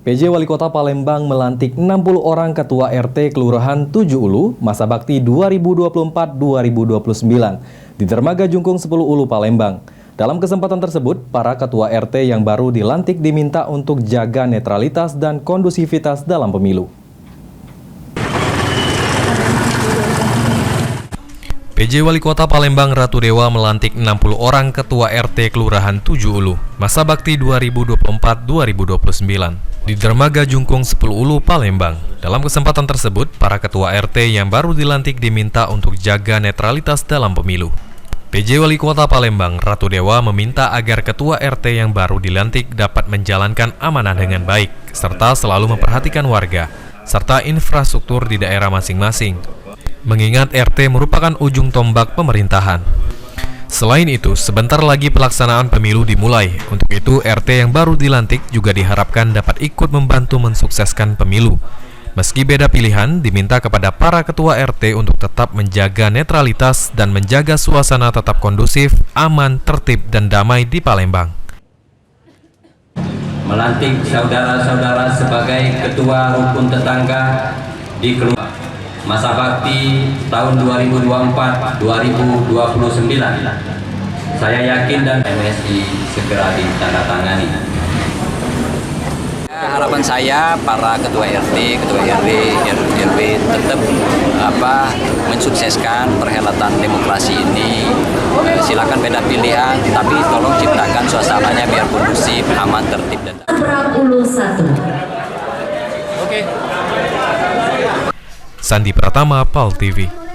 PJ Wali Kota Palembang melantik 60 orang Ketua RT Kelurahan 7 Ulu masa bakti 2024-2029 di Dermaga Jungkung 10 Ulu Palembang. Dalam kesempatan tersebut, para Ketua RT yang baru dilantik diminta untuk jaga netralitas dan kondusivitas dalam pemilu. PJ Wali Kota Palembang Ratu Dewa melantik 60 orang Ketua RT Kelurahan 7 Ulu masa bakti 2024-2029 di Dermaga Jungkung 10 Ulu Palembang. Dalam kesempatan tersebut, para Ketua RT yang baru dilantik diminta untuk jaga netralitas dalam pemilu. PJ Wali Kota Palembang Ratu Dewa meminta agar Ketua RT yang baru dilantik dapat menjalankan amanah dengan baik, serta selalu memperhatikan warga, serta infrastruktur di daerah masing-masing. Mengingat RT merupakan ujung tombak pemerintahan. Selain itu, sebentar lagi pelaksanaan pemilu dimulai. Untuk itu, RT yang baru dilantik juga diharapkan dapat ikut membantu mensukseskan pemilu. Meski beda pilihan, diminta kepada para ketua RT untuk tetap menjaga netralitas dan menjaga suasana tetap kondusif, aman, tertib, dan damai di Palembang. Melantik saudara-saudara sebagai ketua rukun tetangga di kelurahan masa bakti tahun 2024-2029. Saya yakin dan MSI segera ditandatangani. Harapan saya para ketua RT, ketua RW tetap mensukseskan perhelatan demokrasi ini. Silakan beda pilihan, tapi tolong ciptakan suasananya biar kondusif, aman, tertib dan Sandi Pratama, PAL TV.